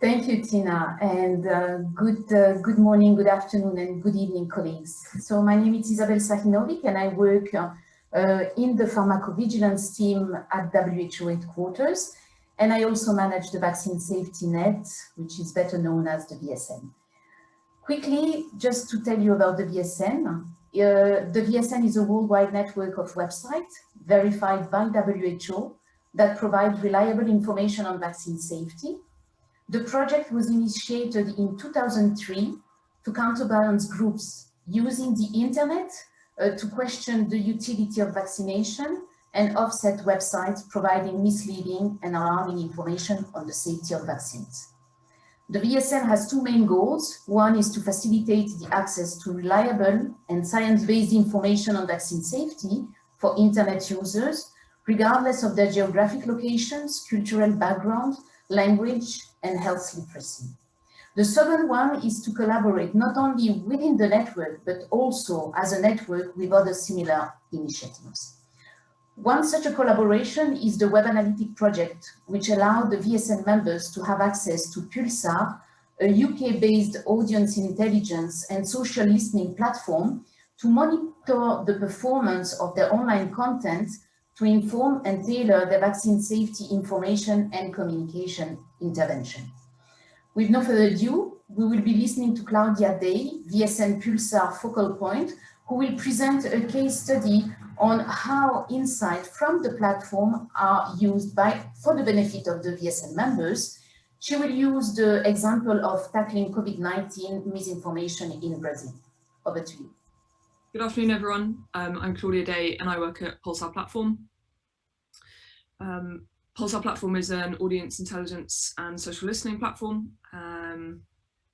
Thank you, Tina, and good morning, good afternoon, and good evening, colleagues. So my name is Isabelle Sahinovic, and I work in the pharmacovigilance team at WHO headquarters, and I also manage the vaccine safety net, which is better known as the VSN. Quickly, just to tell you about the VSN, the VSN is a worldwide network of websites verified by WHO that provide reliable information on vaccine safety. The project was initiated in 2003 to counterbalance groups using the internet to question the utility of vaccination and offset websites providing misleading and alarming information on the safety of vaccines. The VSN has two main goals. One is to facilitate the access to reliable and science-based information on vaccine safety for internet users, regardless of their geographic locations, cultural background, language, and health literacy. The second one is to collaborate not only within the network, but also as a network with other similar initiatives. One such a collaboration is the Web Analytic project, which allowed the VSN members to have access to Pulsar, a UK-based audience intelligence and social listening platform to monitor the performance of their online content to inform and tailor their vaccine safety information and communication intervention. With no further ado, we will be listening to Claudia, VSN Pulsar focal point, who will present a case study on how insights from the platform are used for the benefit of the VSN members. She will use the example of tackling COVID-19 misinformation in Brazil. Over to you. Good afternoon, everyone. I'm Claudia Day, and I work at Pulsar Platform. Pulsar Platform is an audience intelligence and social listening platform,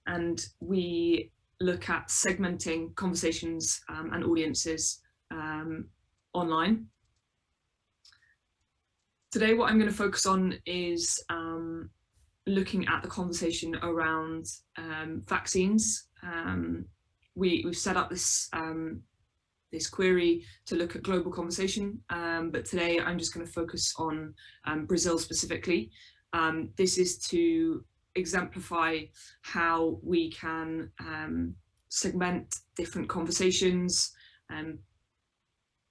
and we look at segmenting conversations and audiences online. Today, what I'm going to focus on is looking at the conversation around vaccines. We've set up this this query to look at global conversation, but today I'm just going to focus on Brazil specifically. This is to exemplify how we can segment different conversations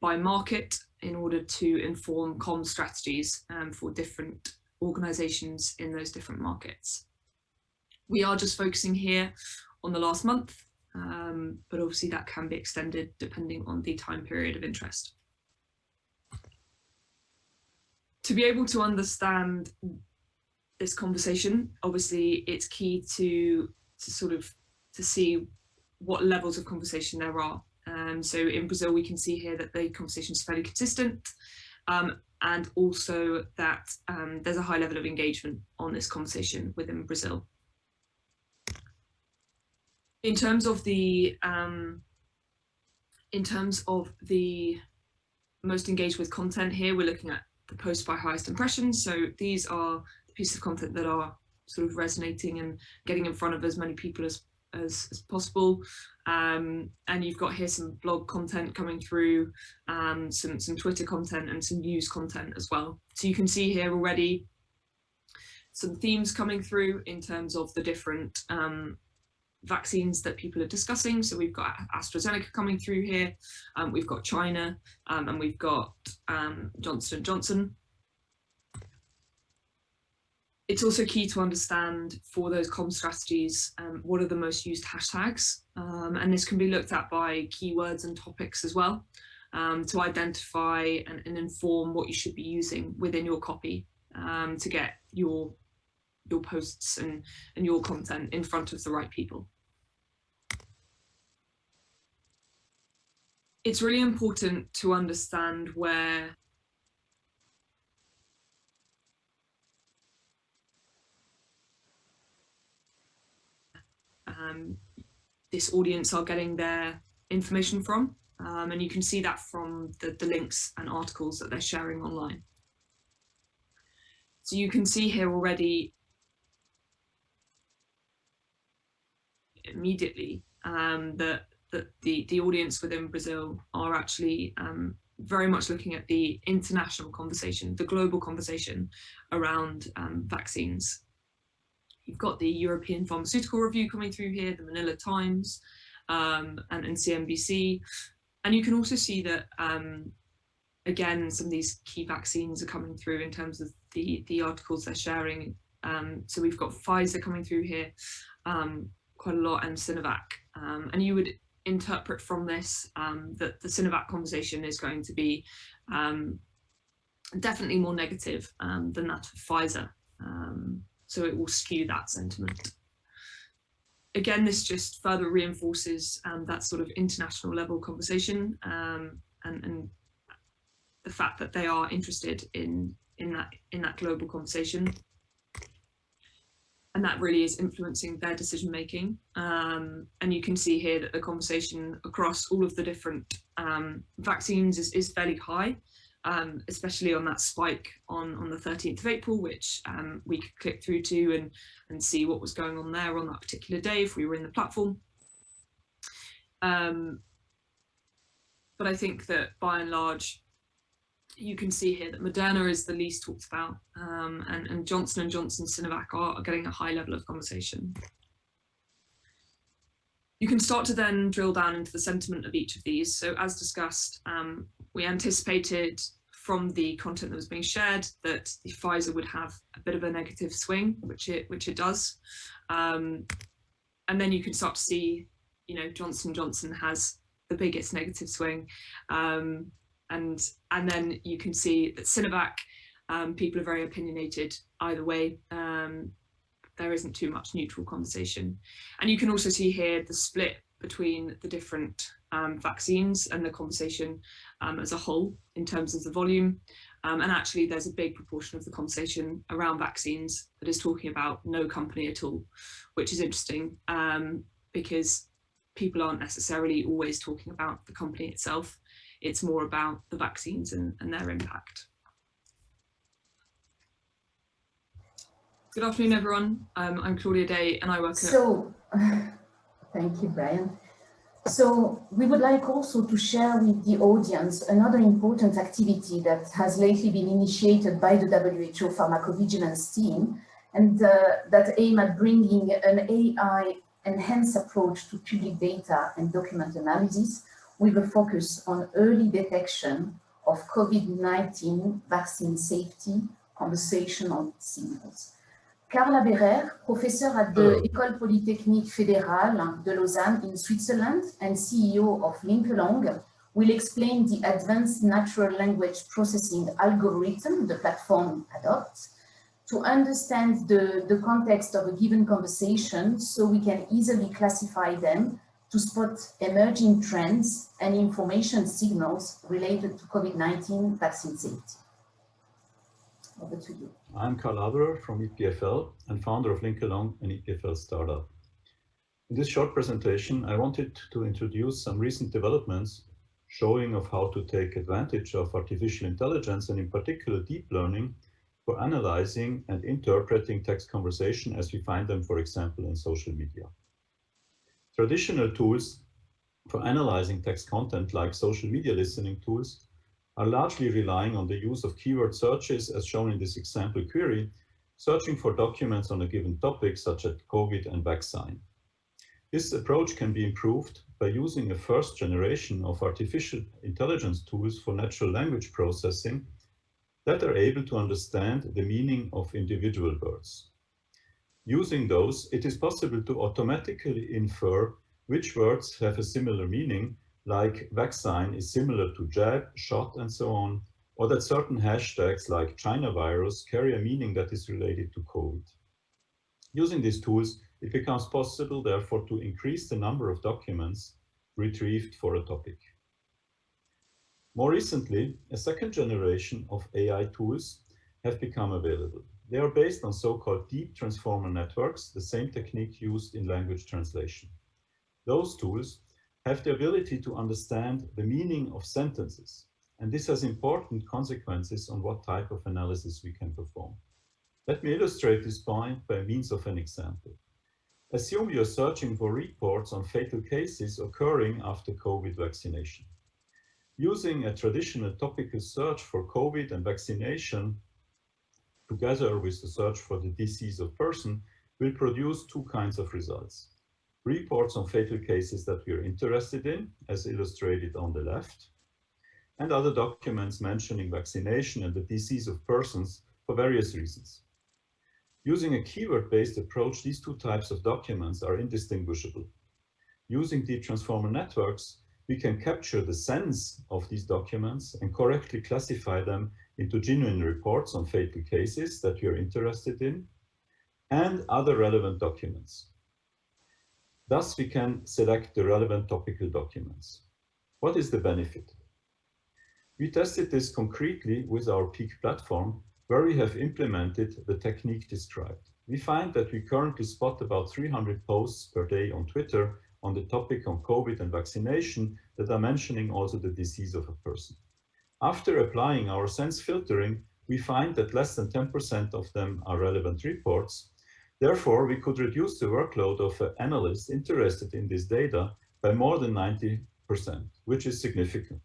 by market in order to inform comm strategies for different organizations in those different markets. We are just focusing here on the last month, but obviously that can be extended depending on the time period of interest. To be able to understand this conversation, obviously it's key to see what levels of conversation there are. So in Brazil, we can see here that the conversation is fairly consistent, and also that there's a high level of engagement on this conversation within Brazil. In terms of the most engaged with content here, we're looking at the posts by highest impressions. So these are the pieces of content that are sort of resonating and getting in front of as many people as possible. And you've got here some blog content coming through, some Twitter content and some news content as well. So you can see here already some themes coming through in terms of the different vaccines that people are discussing. So we've got AstraZeneca coming through here, we've got China, and we've got Johnson & Johnson. It's also key to understand for those comm strategies, what are the most used hashtags, and this can be looked at by keywords and topics as well, to identify and inform what you should be using within your copy to get your posts and your content in front of the right people. It's really important to understand where this audience are getting their information from, and you can see that from the links and articles that they're sharing online. So you can see here already immediately that the audience within Brazil are actually very much looking at the international conversation, the global conversation around vaccines. You've got the European Pharmaceutical Review coming through here, the Manila Times, and CNBC. And you can also see that, again, some of these key vaccines are coming through in terms of the articles they're sharing. So we've got Pfizer coming through here quite a lot, and Sinovac. And you would interpret from this that the Sinovac conversation is going to be definitely more negative than that of Pfizer. So it will skew that sentiment. Again, this just further reinforces that sort of international level conversation and the fact that they are interested in that global conversation. And that really is influencing their decision making. And you can see here that the conversation across all of the different vaccines is fairly high, especially on that spike on the 13th of April, which we could click through to and see what was going on there on that particular day if we were in the platform. But I think that by and large, you can see here that Moderna is the least talked about, and Johnson & Johnson, Sinovac are getting a high level of conversation. You can start to then drill down into the sentiment of each of these. So as discussed, we anticipated from the content that was being shared that the Pfizer would have a bit of a negative swing, which it does. And then you can start to see, you know, Johnson & Johnson has the biggest negative swing. And then you can see that Sinovac, people are very opinionated either way. There isn't too much neutral conversation. And you can also see here the split between the different vaccines and the conversation as a whole in terms of the volume. And actually there's a big proportion of the conversation around vaccines that is talking about no company at all, which is interesting because people aren't necessarily always talking about the company itself. It's more about the vaccines and their impact. Good afternoon, everyone. I'm Claudia Day and I work at... Thank you, Brian. So we would like also to share with the audience another important activity that has lately been initiated by the WHO pharmacovigilance team, and that aim at bringing an AI enhanced approach to public data and document analysis with a focus on early detection of COVID-19 vaccine safety conversational signals. Karl Aberer, professor at the École Polytechnique Fédérale de Lausanne in Switzerland and CEO of LinkAlong, will explain the advanced natural language processing algorithm the platform adopts to understand the context of a given conversation so we can easily classify them to spot emerging trends and information signals related to COVID-19 vaccine safety. Over to you. I'm Karl Aberer from EPFL and founder of LinkAlong, an EPFL startup. In this short presentation, I wanted to introduce some recent developments showing of how to take advantage of artificial intelligence and in particular deep learning for analyzing and interpreting text conversation as we find them, for example, in social media. Traditional tools for analyzing text content like social media listening tools are largely relying on the use of keyword searches as shown in this example query, searching for documents on a given topic such as COVID and vaccine. This approach can be improved by using a first generation of artificial intelligence tools for natural language processing that are able to understand the meaning of individual words. Using those, it is possible to automatically infer which words have a similar meaning, like vaccine is similar to jab, shot, and so on, or that certain hashtags like China virus carry a meaning that is related to COVID. Using these tools, it becomes possible, therefore, to increase the number of documents retrieved for a topic. More recently, a second generation of AI tools have become available. They are based on so-called deep transformer networks, the same technique used in language translation. Those tools have the ability to understand the meaning of sentences, and this has important consequences on what type of analysis we can perform. Let me illustrate this point by means of an example. Assume you are searching for reports on fatal cases occurring after COVID vaccination. Using a traditional topical search for COVID and vaccination, together with the search for the disease of person, will produce two kinds of results. Reports on fatal cases that we are interested in, as illustrated on the left, and other documents mentioning vaccination and the disease of persons for various reasons. Using a keyword-based approach, these two types of documents are indistinguishable. Using deep transformer networks, we can capture the sense of these documents and correctly classify them into genuine reports on fatal cases that we are interested in and other relevant documents. Thus, we can select the relevant topical documents. What is the benefit? We tested this concretely with our Peak platform, where we have implemented the technique described. We find that we currently spot about 300 posts per day on Twitter on the topic on COVID and vaccination that are mentioning also the disease of a person. After applying our sense filtering, we find that less than 10% of them are relevant reports. Therefore, we could reduce the workload of analysts interested in this data by more than 90%, which is significant.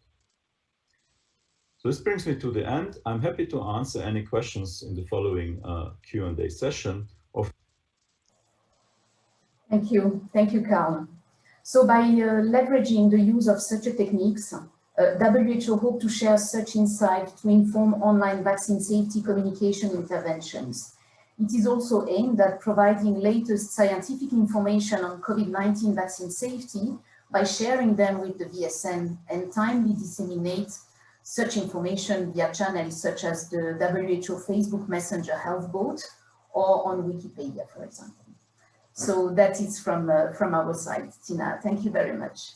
So this brings me to the end. I'm happy to answer any questions in the following Q&A session. Thank you, Karl. So by leveraging the use of such techniques, WHO hope to share such insight to inform online vaccine safety communication interventions. It is also aimed at providing latest scientific information on COVID-19 vaccine safety by sharing them with the VSN and timely disseminate such information via channels such as the WHO Facebook Messenger Health Bot or on Wikipedia, for example. So that is from our side. Tina, thank you very much.